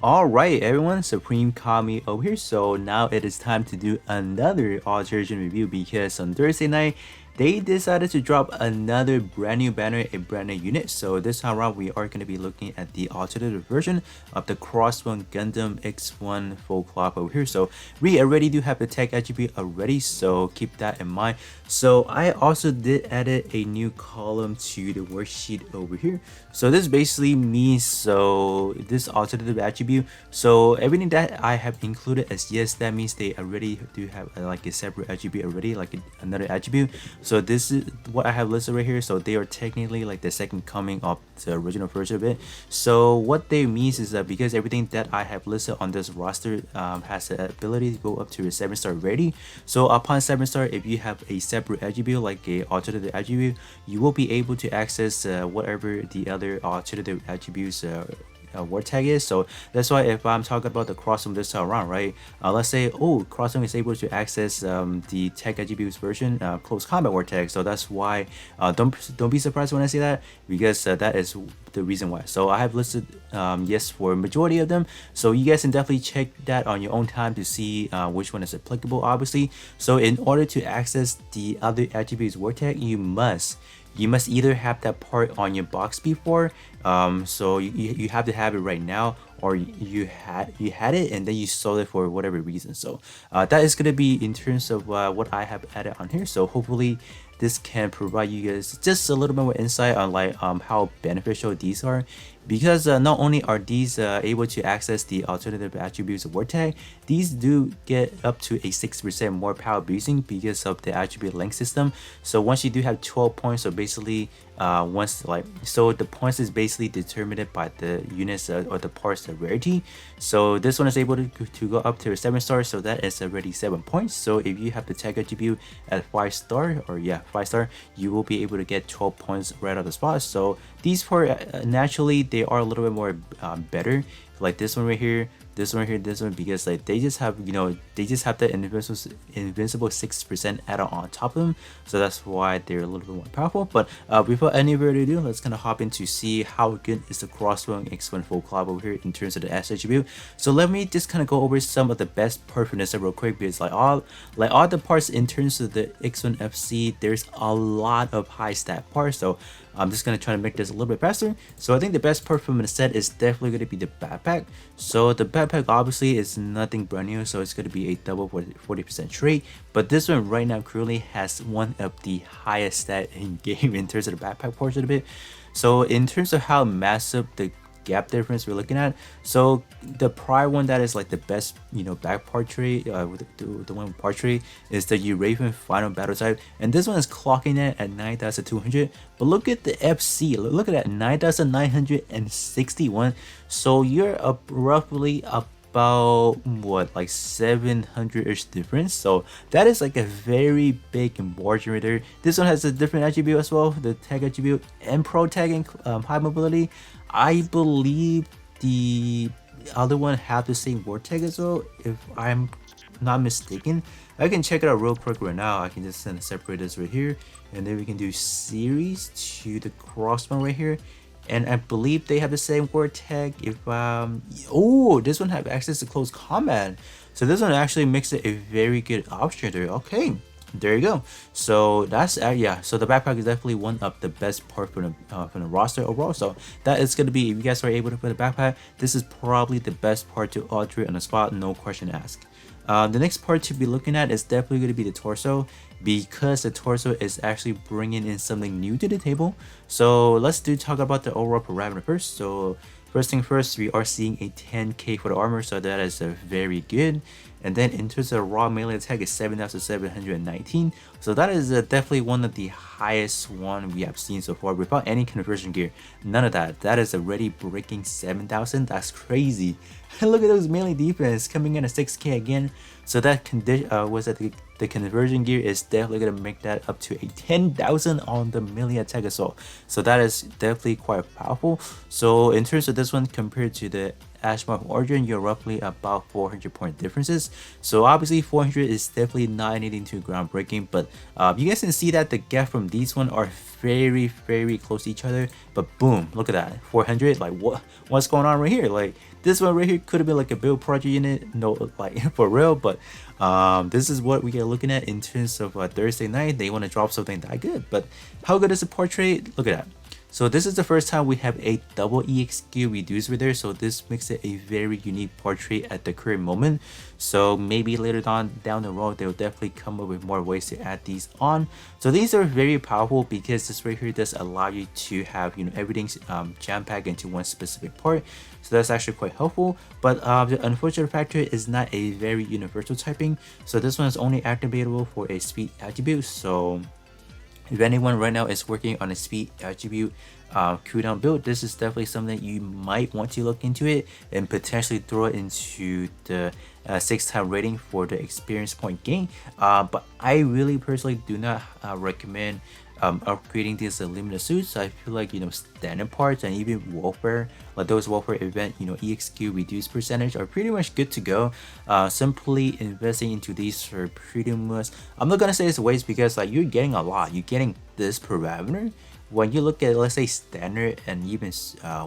Alright everyone, Supreme Kami over here. So now it is time to do another Alteration review because on Thursday night they decided to drop another brand new banner, a brand new unit. So this time around we are going to be looking at the alternative version of the Crossbone Gundam X1 full clock over here. So we already do have the tech attribute already, so keep that in mind. So I also did edit a new column to the worksheet over here. So this basically means, so this alternative attribute, so everything that I have included as yes, that means they already do have like a separate attribute already, like another attribute. So this is what I have listed right here. So they are technically like the second coming of the original version of it. So what they means is that because everything that I have listed on this roster has the ability to go up to a 7-star rating. So upon 7-star, if you have a separate attribute like a alternative attribute, you will be able to access whatever the other alternative attributes word tag is. So that's why if I'm talking about the Crossbone this time around, right? Let's say, oh, Crossbone is able to access the tech attributes version close combat word tag. So that's why don't be surprised when I say that, because that is the reason why. So I have listed yes for majority of them. So you guys can definitely check that on your own time to see which one is applicable, obviously. So in order to access the other attributes word tag, you must either have that part on your box before, so you have to have it right now, or you had it and then you sold it for whatever reason. So that is gonna be in terms of what I have added on here. So hopefully this can provide you guys just a little bit more insight on like how beneficial these are, because not only are these able to access the alternative attributes of word tag, these do get up to a 6% more power boosting because of the attribute length system. So once you do have 12 points, so basically so the points is basically determined by the units or the parts rarity. So this one is able to go up to a 7-star, so that is already 7 points. So if you have the tech attribute at 5-star, or yeah, 5-star, you will be able to get 12 points right out of the spot. So these part naturally they are a little bit more better, like this one right here, this one here, this one, because like they just have, you know, they just have the invincible 6% added on top of them. So that's why they're a little bit more powerful. But without any further ado, let's kind of hop in to see how good is the Crossbone X1 full club over here in terms of the S attribute. So let me just kind of go over some of the best parts from this real quick, because like all the parts in terms of the X1 FC, there's a lot of high stat parts. So I'm just gonna try to make this a little bit faster. So I think the best part from the set is definitely gonna be the backpack. So the backpack obviously is nothing brand new, so it's gonna be a double 40% trait. But this one right now currently has one of the highest stat in game in terms of the backpack portion of it. So in terms of how massive the gap difference we're looking at, so the prior one that is like the best, you know, back part tree, with the one with part tree, is the Uraven final battle type, and this one is clocking it at 9,200. But look at the FC, look at that, 9,961. So you're up roughly about what, like 700-ish difference. So that is like a very big margin right there. This one has a different attribute as well, the tag attribute and pro tagging, high mobility. I believe the other one have the same word tag as well, if I'm not mistaken. I can check it out real quick right now. I can just separate this right here, and then we can do series to the Crossbone right here. And I believe they have the same word tag. If oh, this one have access to close combat, so this one actually makes it a very good option there. Okay, there you go. So that's yeah, so the backpack is definitely one of the best part from the roster overall. So that is going to be, if you guys are able to put a backpack, this is probably the best part to alter it on the spot, no question asked. The next part to be looking at is definitely going to be the torso, because the torso is actually bringing in something new to the table. So let's talk about the overall parameter first. So first thing first, we are seeing a 10k for the armor, so that is very good. And then in terms of raw melee attack is 7,719, so that is definitely one of the highest one we have seen so far without any conversion gear. None of that. That is already breaking 7,000. That's crazy. And look at those melee defense coming in at 6k again. So that the conversion gear is definitely gonna make that up to a 10,000 on the melee attack as well. So that is definitely quite powerful. So in terms of this one compared to the Ashmark Origin, you're roughly about 400 point differences. So obviously 400 is definitely not anything too groundbreaking, but you guys can see that the gap from these one are very close to each other. But boom, look at that, 400. Like what's going on right here? Like this one right here could have been like a build project unit, no, like for real. But this is what we are looking at in terms of Thursday night. They want to drop something that good, but how good is the portrait? Look at that. So this is the first time we have a double EXQ reducer there, so this makes it a very unique portrait at the current moment. So maybe later on down the road they'll definitely come up with more ways to add these on. So these are very powerful because this right here does allow you to have, you know, everything's jam-packed into one specific part. So that's actually quite helpful. But the unfortunate factor is not a very universal typing. So this one is only activatable for a speed attribute. So if anyone right now is working on a speed attribute cooldown build, this is definitely something you might want to look into it and potentially throw it into the 6-time rating for the experience point gain. But I really personally do not recommend upgrading these limited suits. I feel like, you know, standard parts and even warfare, like those warfare event, you know, EXQ reduced percentage are pretty much good to go. Simply investing into these are pretty much, I'm not gonna say it's a waste because like you're getting a lot, you're getting this parameter. When you look at, let's say, standard and even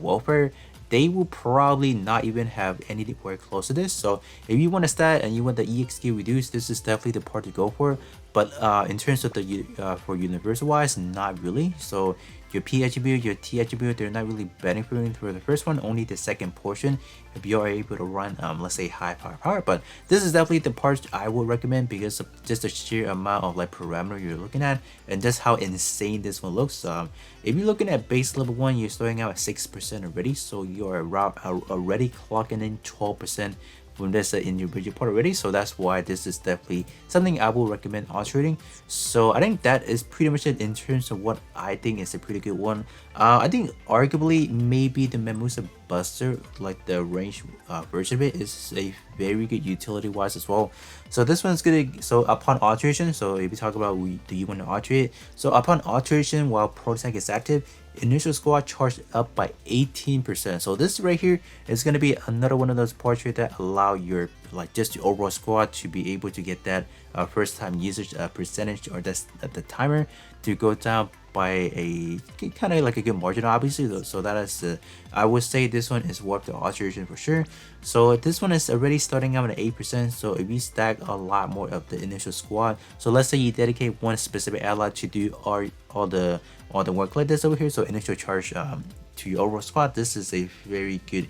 warfare, they will probably not even have anything close to this. So if you want a stat and you want the EXQ reduced, this is definitely the part to go for. But in terms of the for universal wise, not really. So your P attribute, your T attribute, they're not really benefiting for the first one, only the second portion if you are able to run let's say high power. But this is definitely the parts I would recommend because of just the sheer amount of like parameter you're looking at and just how insane this one looks. If you're looking at base level 1, you're starting out at 6% already, so you're already clocking in 12% from this in your budget part already. So that's why this is definitely something I will recommend alterating. So I think that is pretty much it in terms of what I think is a pretty good one. I think arguably maybe the Memusa Buster, like the range version of it, is a very good utility wise as well. So this one's good. So upon alteration, so if you talk about do you want to alterate, so upon alteration while protect is active, initial squad charged up by 18%. So this right here is going to be another one of those portraits that allow your like just the overall squad to be able to get that first time usage percentage, or that's the timer, to go down by a kind of like a good margin obviously though. So that is I would say this one is worth the alteration for sure. So this one is already starting out at 8%. So if you stack a lot more of the initial squad, so let's say you dedicate one specific ally to do all the work like this over here, so initial charge to your overall squad, this is a very good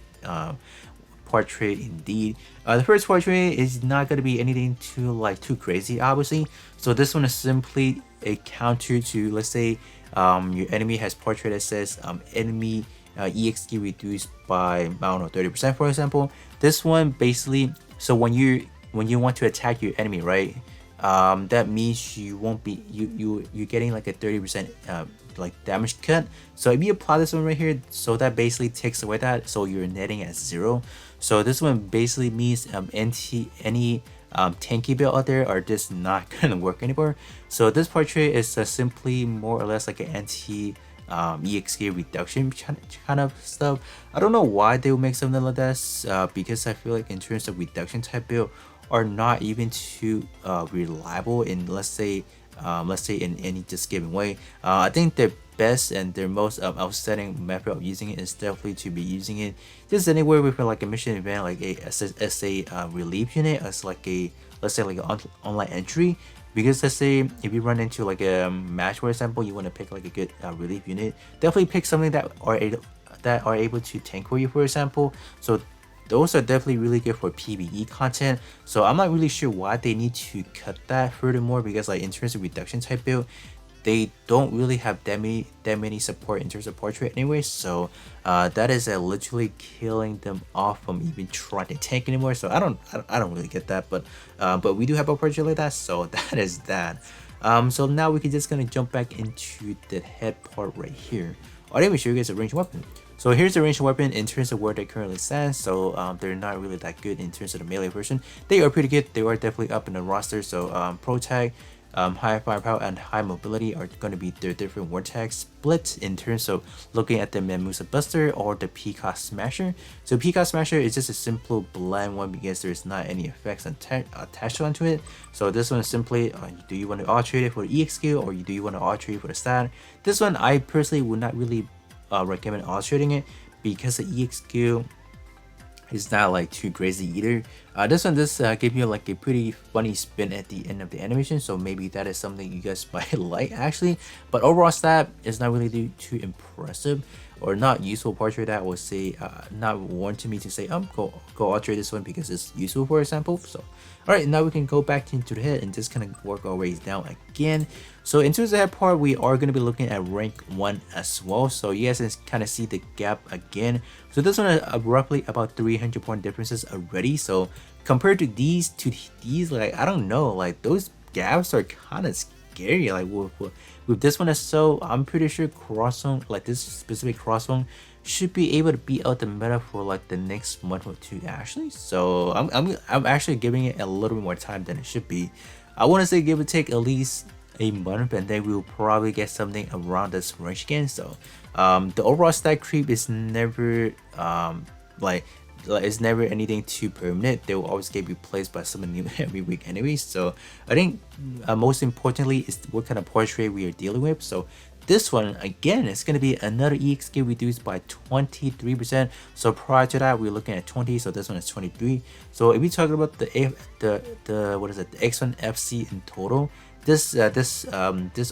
portrait indeed. The first portrait is not going to be anything too crazy obviously. So this one is simply a counter to, let's say your enemy has portrait that says enemy EXP reduced by, I don't know, 30% for example. This one basically, so when you want to attack your enemy, right, that means you won't be you're getting like a 30% like damage cut. So if you apply this one right here, so that basically takes away that, so you're netting at 0. So this one basically means any tanky build out there are just not gonna work anymore. So this portrait is simply more or less like an anti EXP reduction kind of stuff. I don't know why they would make something like this, because I feel like in terms of reduction type build are not even too reliable in, let's say in any just given way. I think their best and their most outstanding method of using it is definitely to be using it just anywhere with like a mission event, like as a relief unit, as like a, let's say like an online entry. Because let's say if you run into like a match, for example, you want to pick like a good relief unit, definitely pick something that are able to tank for you, for example. So those are definitely really good for PvE content. So I'm not really sure why they need to cut that furthermore, because like in terms of reduction type build, they don't really have that many support in terms of portrait anyway. So that is literally killing them off from even trying to tank anymore. So I don't really get that, but we do have a portrait like that, so that is that. So now we can just gonna jump back into the head part right here. I'll even show you guys a ranged weapon. So here's the ranged weapon in terms of where they currently stand. So they're not really that good in terms of the melee version. They are pretty good. They are definitely up in the roster. So pro tag, High firepower and high mobility are going to be their different vortex splits in terms of looking at the Memusa Buster or the Peacock Smasher. So Peacock Smasher is just a simple bland one because there's not any effects attached onto it. So this one is simply, do you want to alterate it for the EX skill or do you want to alterate it for the stat? This one I personally would not really recommend alterating it because the EX skill is not like too crazy either. This one does give you like a pretty funny spin at the end of the animation, so maybe that is something you guys might like actually. But overall stat is not really too impressive or not useful portrait that I would say not warranted me to say go alterate this one because it's useful, for example. So alright, now we can go back into the head and just kind of work our ways down again. So into the head part, we are going to be looking at rank 1 as well, so you guys can kind of see the gap again. So this one is roughly about 300 point differences already. So compared to these like I don't know, like those gaps are kind of scary. Like with this one as so, I'm pretty sure Crossbone, like this specific Crossbone, should be able to beat out the meta for like the next month or two actually. So I'm actually giving it a little bit more time than it should be. I want to say give or take at least a month, and then we'll probably get something around this range again. So the overall stat creep is never like it's never anything too permanent. They will always get replaced by someone new every week anyway. So I think most importantly is what kind of portrait we are dealing with. So this one again is going to be another EX skill reduced by 23%. So prior to that we're looking at 20, so this one is 23. So if we talk about the what is it, the X1 FC in total, this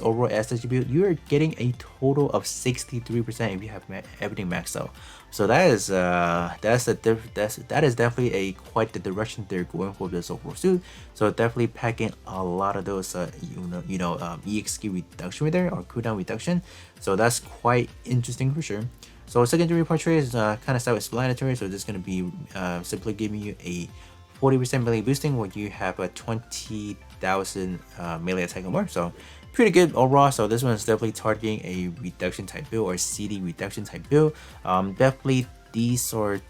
overall S attribute, you are getting a total of 63% if you have everything maxed out. So that is that is definitely a quite the direction they're going for this overall suit. So definitely packing a lot of those EX skill reduction right there, or cooldown reduction. So that's quite interesting for sure. So secondary portrait is kind of self-explanatory. So this is going to be simply giving you a 40% melee boosting when you have a 20,000 melee attack or more. So pretty good overall. So this one is definitely targeting a reduction type build or CD reduction type build. Definitely these are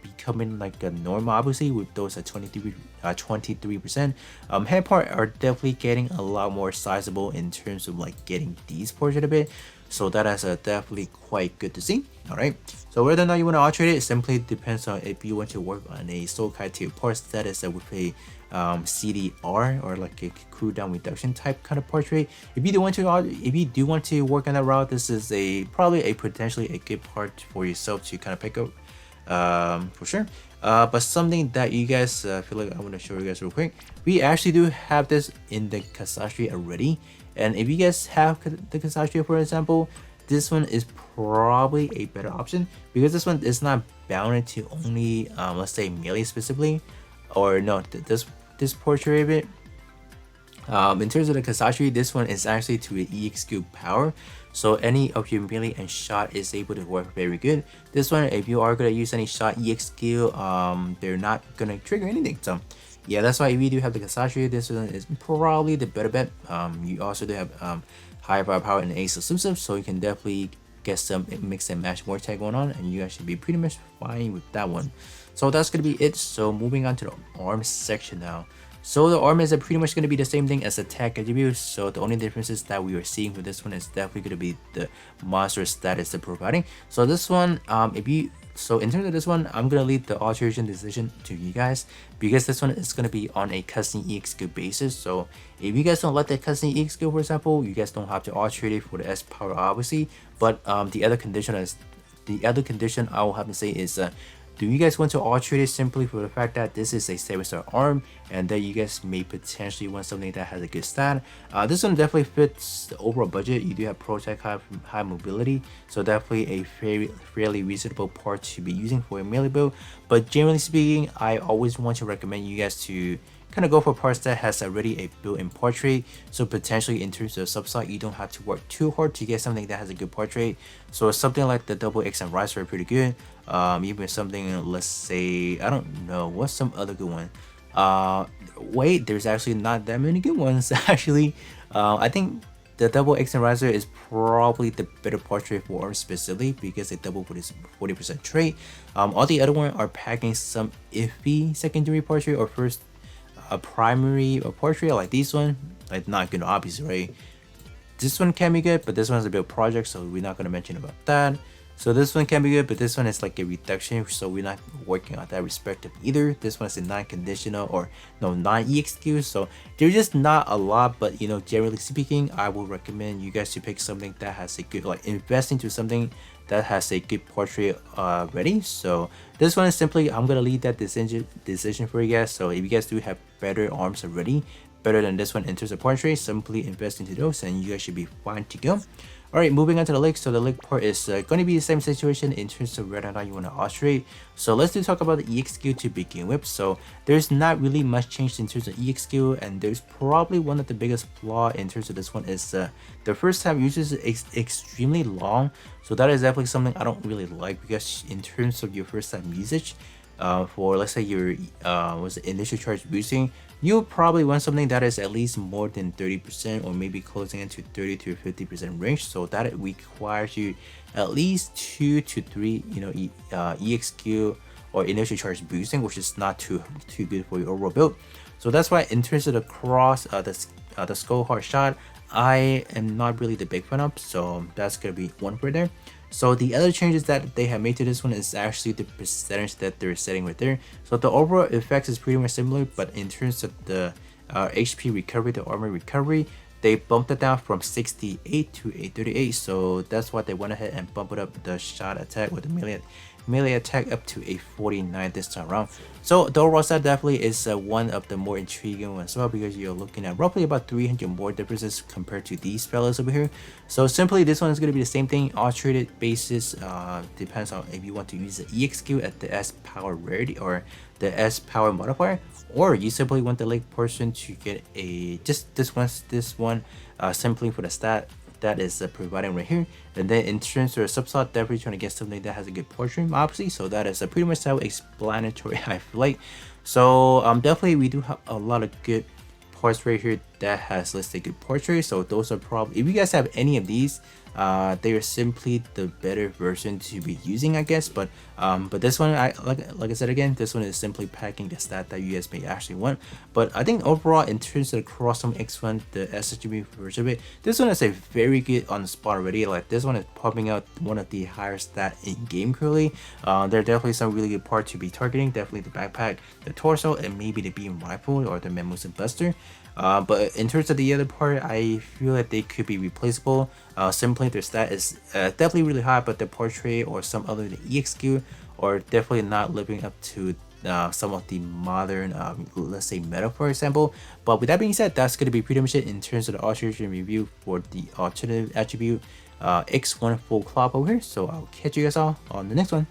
becoming like a normal obviously with those at 23%. Head part are definitely getting a lot more sizable in terms of like getting these portrait a bit. So that is definitely quite good to see. Alright, so whether or not you want to alterate it simply depends on if you want to work on a Sokai tier parts that is with a CDR or like a cooldown reduction type kind of portrait. If you do want to work on that route, this is probably a potentially a good part for yourself to kind of pick up for sure. But something that you guys feel like I want to show you guys real quick, we actually do have this in the Kasashri already. And if you guys have the Kasashri, for example, this one is probably a better option because this one is not bounded to only let's say melee specifically, or no, this portrait of it. In terms of the Kasashri, this one is actually to an EX skill power, so any of your melee and shot is able to work very good. This one, if you are gonna use any shot EX skill, they're not gonna trigger anything. So yeah, that's why if you do have the Kasashri, this one is probably the better bet. You also do have high firepower and ace exclusive, so you can definitely get some mix and match more tag going on, and you guys should be pretty much fine with that one. So that's gonna be it. So moving on to the arm section now. So the arm is pretty much going to be the same thing as attack attributes. So the only differences that we are seeing for this one is definitely going to be the monster status they're providing. So this one, so in terms of this one, I'm going to leave the alteration decision to you guys because this one is going to be on a custom EX skill basis. So if you guys don't like the custom EX skill, for example, you guys don't have to alterate it for the S power obviously. But the other condition I will have to say is do you guys want to alterate it simply for the fact that this is a 7-star arm and that you guys may potentially want something that has a good stat? This one definitely fits the overall budget. You do have protect, high mobility, so definitely a fairly reasonable part to be using for a melee build. But generally speaking, I always want to recommend you guys to kind of go for parts that has already a built-in portrait. So potentially in terms of subsite, you don't have to work too hard to get something that has a good portrait. So something like the double X and Rise are pretty good. Even something, let's say, I don't know, what's some other good one? Wait, there's actually not that many good ones actually. I think the double X and Riser is probably the better portrait for arm specifically because they double with its 40% trait. All the other ones are packing some iffy secondary portrait or first a primary or portrait like this one, like not good obviously, right? This one can be good, but this one's a build project, so we're not going to mention about that. So this one can be good, but this one is like a reduction, so we're not working on that respective either. This one is a non-conditional or no non-EXQ, so there's just not a lot, but you know, generally speaking, I will recommend you guys to pick something that has a good, like invest into something that has a good portrait ready. So this one is simply, I'm gonna leave that decision for you guys. So if you guys do have better arms already, better than this one in terms of portrait, simply invest into those and you guys should be fine to go. Alright, moving on to the leg. So the leg part is going to be the same situation in terms of whether or not you want to alterate. So let's talk about the EXQ to begin with. So there's not really much change in terms of EXQ, and there's probably one of the biggest flaw in terms of this one is the first time usage is extremely long. So that is definitely something I don't really like, because in terms of your first time usage, for let's say your was initial charge boosting, you'll probably want something that is at least more than 30% or maybe closing into 30 to 50% range. So that requires you at least 2 to 3 EXQ or initial charge boosting, which is not too good for your overall build. So that's why in terms of the the skull hard shot, I am not really the big fan of, so that's gonna be one for there. So the other changes that they have made to this one is actually the percentage that they're setting right there. So the overall effects is pretty much similar, but in terms of the HP recovery, the armor recovery, they bumped it down from 68 to 838. So that's why they went ahead and bumped it up the shot attack with the melee attack up to a 49 this time around. So the overall set definitely is one of the more intriguing ones as well, because you're looking at roughly about 300 more differences compared to these fellas over here. So simply this one is going to be the same thing, alternated basis. Depends on if you want to use the EXQ at the S power rarity or the S power modifier, or you simply want the leg portion to get a just this one simply for the stat that is providing right here. And then in terms of subslot, definitely trying to get something that has a good portrait, obviously. So that is pretty much self-explanatory, I feel like. So definitely we do have a lot of good parts right here that has, let's say, good portrait. So those are probably, if you guys have any of these, they are simply the better version to be using, I guess. But this one, like I said again, this one is simply packing the stat that you guys may actually want. But I think overall, in terms of the Crossbone X1, the SHB version of it, this one is a very good on the spot already. Like this one is popping out one of the higher stat in game currently. There are definitely some really good parts to be targeting. Definitely the backpack, the torso, and maybe the beam rifle or the Memusin Buster. But in terms of the other part, I feel that they could be replaceable. Simply their stat is definitely really high, but the portrait or some other EXQ are definitely not living up to some of the modern, let's say, meta, for example. But with that being said, that's going to be pretty much it in terms of the alteration review for the alternative attribute X1 full clock over here. So I'll catch you guys all on the next one.